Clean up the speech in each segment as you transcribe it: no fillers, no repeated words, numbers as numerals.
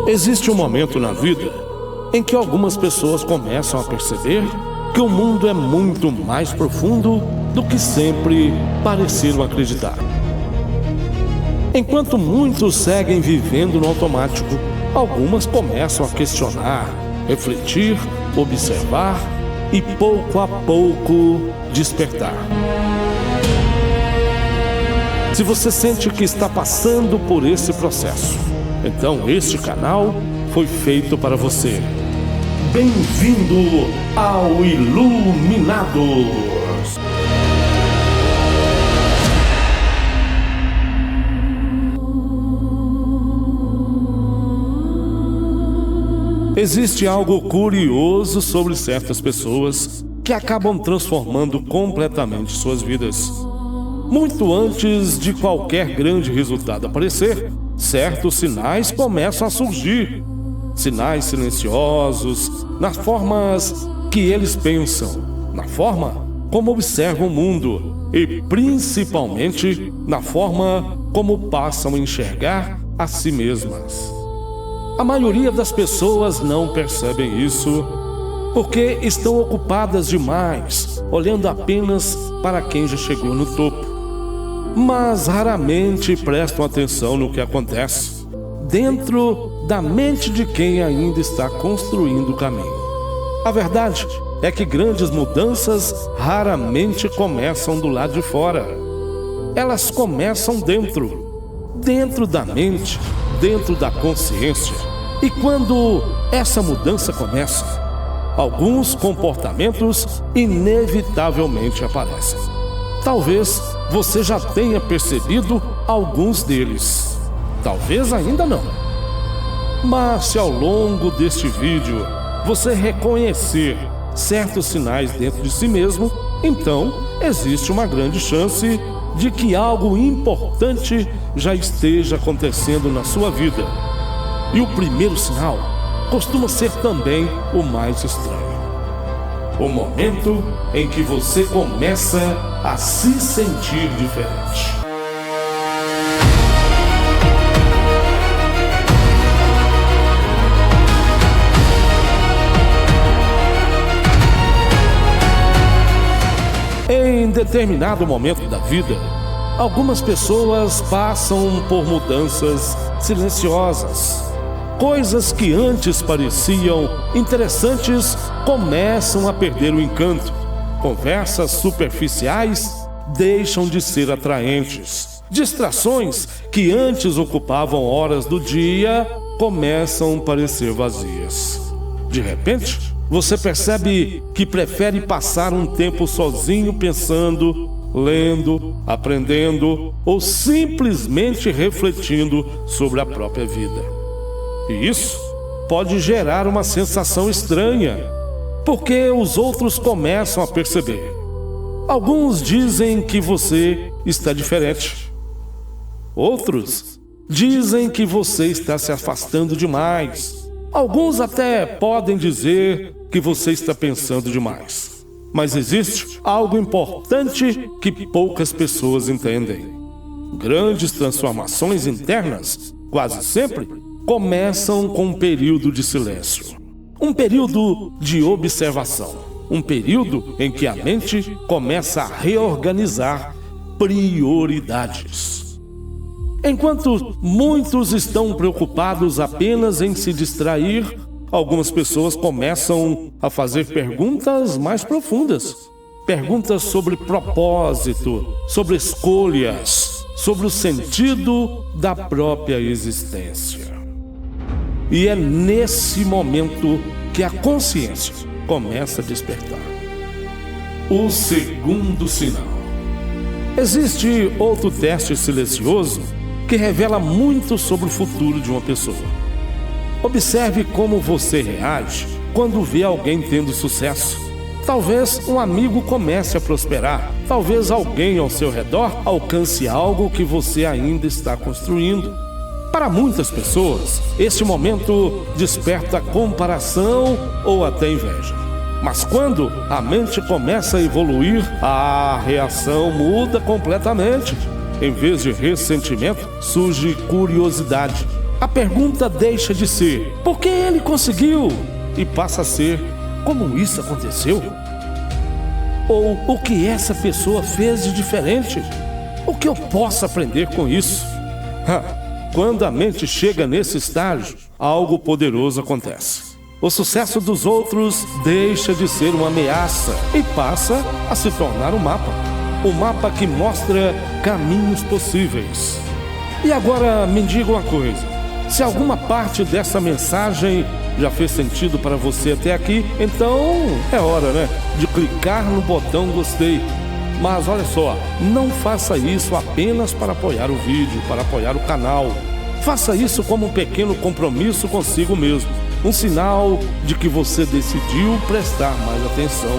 Existe um momento na vida em que algumas pessoas começam a perceber que o mundo é muito mais profundo do que sempre pareceram acreditar. Enquanto muitos seguem vivendo no automático, algumas começam a questionar, refletir, observar e pouco a pouco despertar. Se você sente que está passando por esse processo, então este canal foi feito para você. Bem-vindo ao Iluminados! Existe algo curioso sobre certas pessoas que acabam transformando completamente suas vidas. Muito antes de qualquer grande resultado aparecer, certos sinais começam a surgir. Sinais silenciosos, nas formas que eles pensam, na forma como observam o mundo e, principalmente, na forma como passam a enxergar a si mesmas. A maioria das pessoas não percebem isso porque estão ocupadas demais, olhando apenas para quem já chegou no topo. Mas raramente prestam atenção no que acontece dentro da mente de quem ainda está construindo o caminho. A verdade é que grandes mudanças raramente começam do lado de fora. Elas começam dentro da mente, dentro da consciência. E quando essa mudança começa, alguns comportamentos inevitavelmente aparecem. Talvez você já tenha percebido alguns deles. Talvez ainda não. Mas se ao longo deste vídeo você reconhecer certos sinais dentro de si mesmo, então existe uma grande chance de que algo importante já esteja acontecendo na sua vida. E o primeiro sinal costuma ser também o mais estranho. O momento em que você começa a se sentir diferente. Em determinado momento da vida, algumas pessoas passam por mudanças silenciosas. Coisas que antes pareciam interessantes começam a perder o encanto. Conversas superficiais deixam de ser atraentes. Distrações que antes ocupavam horas do dia começam a parecer vazias. De repente, você percebe que prefere passar um tempo sozinho pensando, lendo, aprendendo ou simplesmente refletindo sobre a própria vida. E isso pode gerar uma sensação estranha, porque os outros começam a perceber. Alguns dizem que você está diferente. Outros dizem que você está se afastando demais. Alguns até podem dizer que você está pensando demais. Mas existe algo importante que poucas pessoas entendem. Grandes transformações internas, quase sempre, começam com um período de silêncio. Um período de observação. Um período em que a mente começa a reorganizar prioridades. Enquanto muitos estão preocupados apenas em se distrair, algumas pessoas começam a fazer perguntas mais profundas. Perguntas sobre propósito, sobre escolhas, sobre o sentido da própria existência. E é nesse momento que a consciência começa a despertar. O segundo sinal. Existe outro teste silencioso que revela muito sobre o futuro de uma pessoa. Observe como você reage quando vê alguém tendo sucesso. Talvez um amigo comece a prosperar. Talvez alguém ao seu redor alcance algo que você ainda está construindo. Para muitas pessoas, este momento desperta comparação ou até inveja. Mas quando a mente começa a evoluir, a reação muda completamente. Em vez de ressentimento, surge curiosidade. a pergunta deixa de ser por que ele conseguiu e passa a ser como isso aconteceu? Ou o que essa pessoa fez de diferente? O que eu posso aprender com isso? Quando a mente chega nesse estágio, algo poderoso acontece. O sucesso dos outros deixa de ser uma ameaça e passa a se tornar um mapa. Um mapa que mostra caminhos possíveis. E agora me diga uma coisa: se alguma parte dessa mensagem já fez sentido para você até aqui, então é hora, de clicar no botão gostei. Mas olha só, não faça isso apenas para apoiar o vídeo, para apoiar o canal. Faça isso como um pequeno compromisso consigo mesmo. Um sinal de que você decidiu prestar mais atenção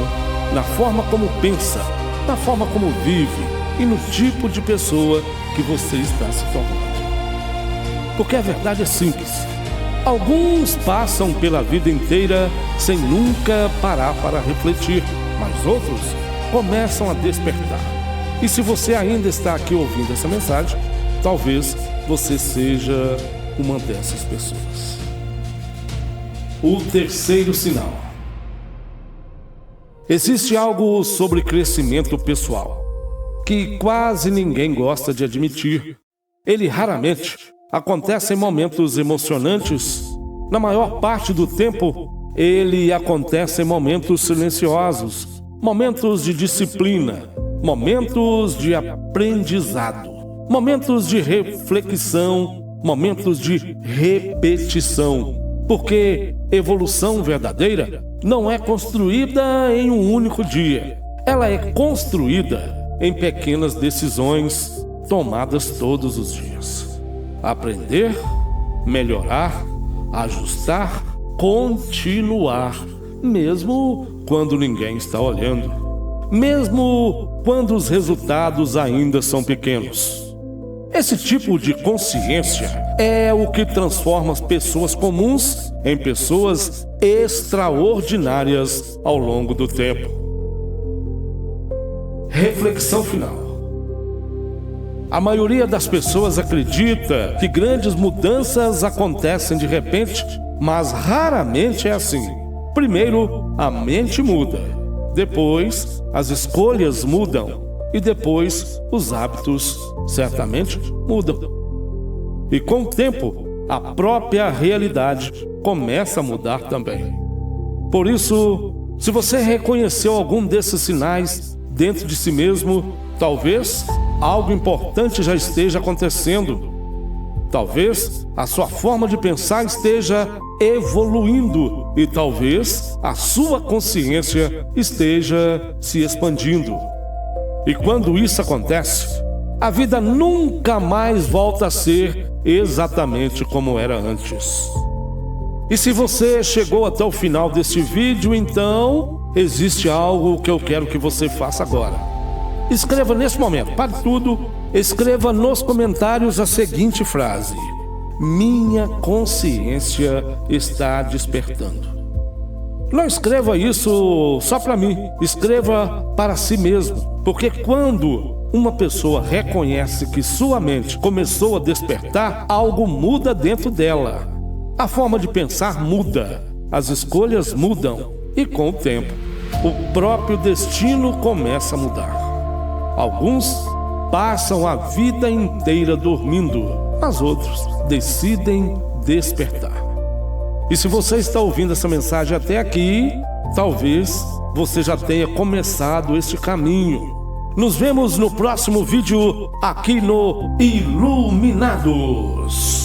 na forma como pensa, na forma como vive e no tipo de pessoa que você está se tornando. Porque a verdade é simples. Alguns passam pela vida inteira sem nunca parar para refletir, mas outros começam a despertar. E se você ainda está aqui ouvindo essa mensagem, talvez você seja uma dessas pessoas. O terceiro sinal. Existe algo sobre crescimento pessoal que quase ninguém gosta de admitir. Ele raramente acontece em momentos emocionantes. Na maior parte do tempo, ele acontece em momentos silenciosos, momentos de disciplina, momentos de aprendizado, momentos de reflexão, momentos de repetição. Porque evolução verdadeira não é construída em um único dia. Ela é construída em pequenas decisões tomadas todos os dias. Aprender, melhorar, ajustar, continuar, mesmo quando ninguém está olhando, mesmo quando os resultados ainda são pequenos. Esse tipo de consciência é o que transforma as pessoas comuns em pessoas extraordinárias ao longo do tempo. Reflexão final. A maioria das pessoas acredita que grandes mudanças acontecem de repente, mas raramente é assim. Primeiro, a mente muda. Depois, as escolhas mudam. E depois, os hábitos certamente mudam. E com o tempo, a própria realidade começa a mudar também. Por isso, se você reconheceu algum desses sinais dentro de si mesmo, talvez algo importante já esteja acontecendo. Talvez a sua forma de pensar esteja evoluindo e talvez a sua consciência esteja se expandindo. E quando isso acontece, a vida nunca mais volta a ser exatamente como era antes. E se você chegou até o final deste vídeo, então existe algo que eu quero que você faça agora. Escreva nesse momento, pare tudo, escreva nos comentários a seguinte frase: minha consciência está despertando. Não escreva isso só para mim, escreva para si mesmo, porque quando uma pessoa reconhece que sua mente começou a despertar, algo muda dentro dela. A forma de pensar muda, as escolhas mudam e com o tempo, o próprio destino começa a mudar. Alguns passam a vida inteira dormindo, mas outros decidem despertar. E se você está ouvindo essa mensagem até aqui, talvez você já tenha começado este caminho. Nos vemos no próximo vídeo aqui no Iluminados.